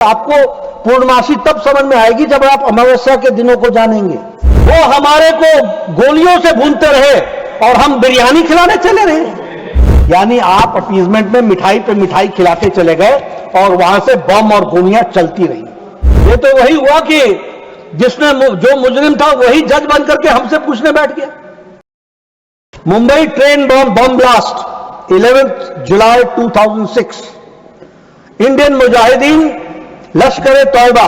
आपको पूर्णमासी तब समझ में आएगी जब आप अमावस्या के दिनों को जानेंगे। वो हमारे को गोलियों से भूनते रहे और हम बिरयानी खिलाने चले रहे। यानी आप अपीजमेंट में मिठाई पे मिठाई खिलाते चले गए और वहां से बम और गोलियां चलती रही। ये तो वही हुआ कि जिसने जो मुजरिम था वही जज बन करके हमसे पूछने बैठ गया। मुंबई ट्रेन बम ब्लास्ट 11 जुलाई 2006। इंडियन मुजाहिदीन लश्कर तौबा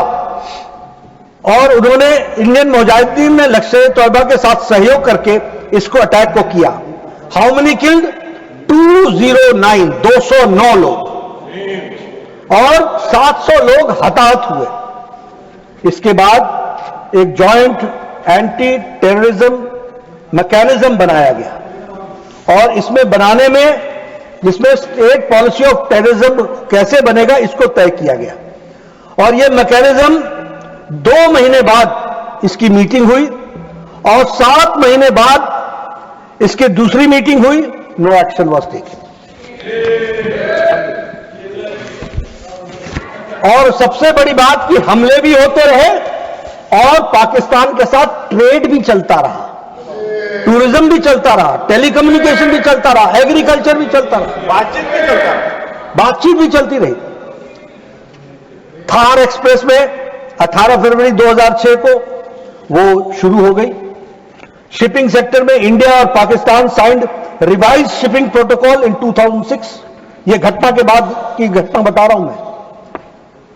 और उन्होंने इंडियन मुजाहिदीन ने लश्कर तौबा के साथ सहयोग करके इसको अटैक को किया। How many killed? 209 209 लोग और 700 लोग हताहत हुए। इसके बाद एक जॉइंट एंटी टेररिज्म मैकेनिज्म बनाया गया और इसमें बनाने में जिसमें स्टेट पॉलिसी ऑफ टेररिज्म कैसे बनेगा इसको तय किया गया। और यह मैकेनिज्म 2 महीने बाद इसकी मीटिंग हुई और 7 महीने बाद इसकी दूसरी मीटिंग हुई। No action was taken. और सबसे बड़ी बात कि हमले भी होते रहे और पाकिस्तान के साथ ट्रेड भी चलता रहा, टूरिज्म भी चलता रहा, टेलीकम्युनिकेशन भी चलता रहा, एग्रीकल्चर भी चलता रहा, बातचीत भी चलती रही। थार एक्सप्रेस में 18 फरवरी 2006 को वो शुरू हो गई। शिपिंग सेक्टर में इंडिया और Pakistan signed revise shipping protocol इन 2006। ये घटना के बाद की घटना बता रहा हूं मैं,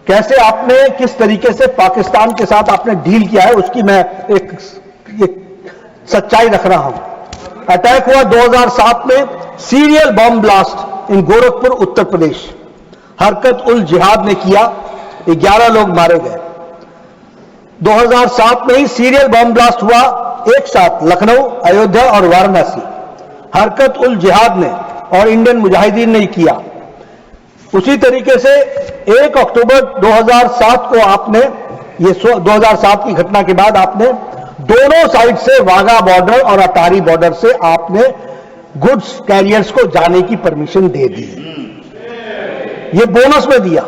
कैसे आपने किस तरीके से पाकिस्तान के साथ आपने डील किया है उसकी मैं एक सच्चाई रख रहा हूं। अटैक हुआ 2007 में, serial bomb blast in Gorakhpur Uttar Pradesh. हरकत उल जिहाद ने किया, 11 लोग मारे गए। 2007 में ही सीरियल बॉम्ब ब्लास्ट हुआ एक साथ लखनऊ, अयोध्या और वाराणसी। हरकत उल जिहाद ने और इंडियन मुजाहिदीन ने किया। उसी तरीके से 1 अक्टूबर 2007 को आपने ये 2007 की घटना के बाद आपने दोनों साइड से वाघा बॉर्डर और अटारी बॉर्डर से आपने गुड्स कैरियर्स को जाने की परमिशन दे दी। ये बोनस में दिया।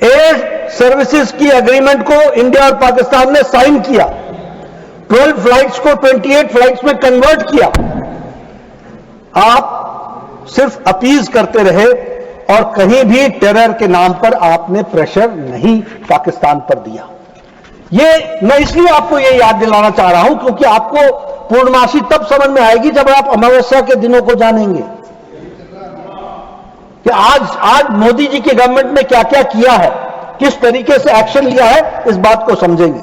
एयर सर्विसेज की एग्रीमेंट को इंडिया और पाकिस्तान ने साइन किया। 12 फ्लाइट्स को 28 फ्लाइट्स में कन्वर्ट किया। आप सिर्फ अपीज करते रहे और कहीं भी टेरर के नाम पर आपने प्रेशर नहीं पाकिस्तान पर दिया। ये मैं इसलिए आपको ये याद दिलाना चाह रहा हूं क्योंकि आपको पूर्णमासी तब समझ में आएगी जब आप अमावस्या के दिनों को जानेंगे कि आज मोदी जी की गवर्नमेंट ने क्या क्या किया है, किस तरीके से एक्शन लिया है, इस बात को समझेंगे।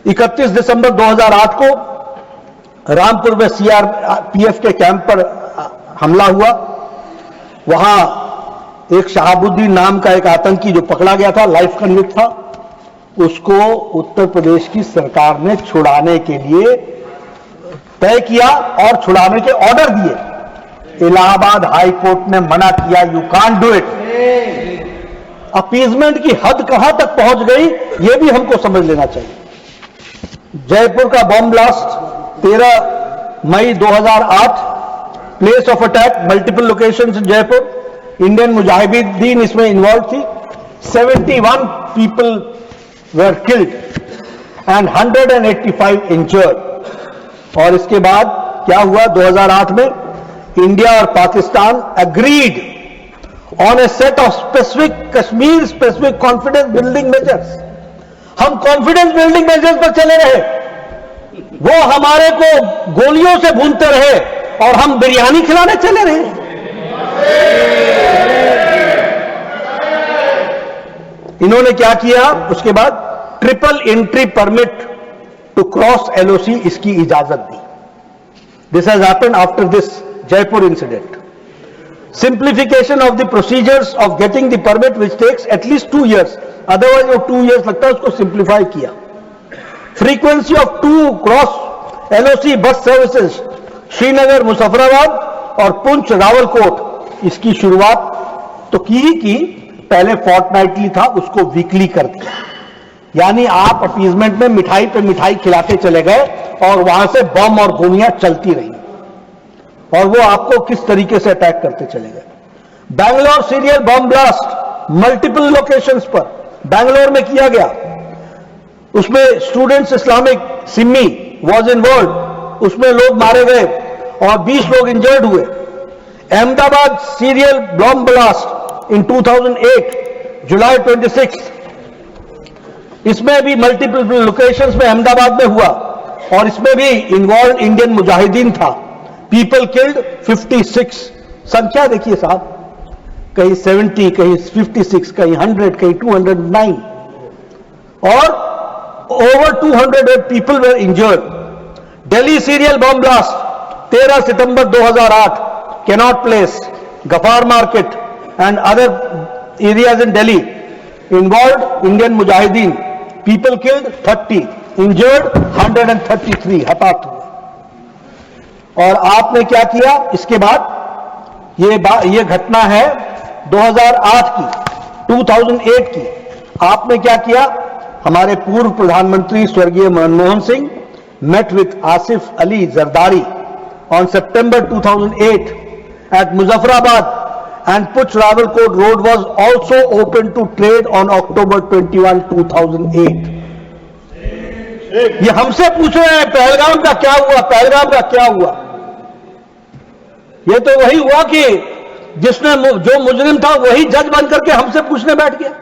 31 दिसंबर 2008 को रामपुर में सीआरपीएफ के कैंप पर हमला हुआ। वहां एक शहाबुद्दीन नाम का एक आतंकी जो पकड़ा गया था, लाइफ कन्विक्ट था, उसको उत्तर प्रदेश की सरकार ने छुड़ाने के लिए तय किया और छुड़ाने के ऑर्डर दिए। इलाहाबाद हाई कोर्ट ने मना किया, you can't do it. Appeasement की हद कहां तक पहुंच गई यह भी हमको समझ लेना चाहिए। जयपुर का बॉम्ब ब्लास्ट 13 मई 2008, place of attack multiple locations in Jaipur. Indian Mujahideen इसमें इन्वॉल्व थी। 71 people were killed and 185 injured। और इसके बाद क्या हुआ? 2008 में इंडिया और Pakistan agreed on a set of specific Kashmir specific confidence building measures। हम confidence building measures पर चले रहे, वो हमारे को गोलियों से भूनते रहे और हम बिरयानी खिलाने चले रहे। इन्होंने क्या किया? उसके बाद triple entry permit to cross LOC इसकी इजाजत दी। This has happened after this Jaipur incident. Simplification of the procedures of getting the permit which takes at least 2 years, otherwise वो 2 years लगता है, उसको सिंप्लीफाई किया। Frequency of 2 cross LOC bus services Srinagar Muzaffarabad और पुंछ रावलकोट, इसकी शुरुआत तो की पहले फोर्टनाइटली था, उसको वीकली कर दिया। यानी आप अपीजमेंट में मिठाई पे मिठाई खिलाते चले गए और वहां से बम और गोलियां चलती रही और वो आपको किस तरीके से अटैक करते चले गए। Bangalore serial bomb blast multiple locations पर, बैंगलोर में किया गया, उसमें students Islamic Simi was involve, उसमें लोग मारे गए और 20 लोग इंजर्ड हुए। Ahmedabad serial bomb blast in 2008 जुलाई 26, इसमें भी मल्टीपल लोकेशंस में अहमदाबाद में हुआ और इसमें भी इन्वॉल्व इंडियन मुजाहिदीन था। पीपल किल्ड 56, संख्या देखिए साहब, कहीं 70, कहीं 56, कहीं 100, कहीं 209 और over 200 people were injured. Delhi serial bomb blast 13 September 2008, Connaught Place, Ghaffar Market and other areas in Delhi involved Indian Mujahideen. People killed 30, injured 133, हताहत हुए। और आपने क्या किया इसके बाद? ये घटना है 2008 की, 2008 की। आपने क्या किया? हमारे पूर्व प्रधानमंत्री स्वर्गीय Manmohan Singh met with Asif Ali Zardari on September 2008 at Muzaffarabad and Puch Rawalkot Road was also open to trade on October 21, 2008. ये हमसे पूछ रहे हैं पहलगाम का क्या हुआ, पहलगाम का क्या हुआ? ये तो वही हुआ कि जिसने जो मुजरिम था वही जज बन करके हमसे पूछने बैठ गया।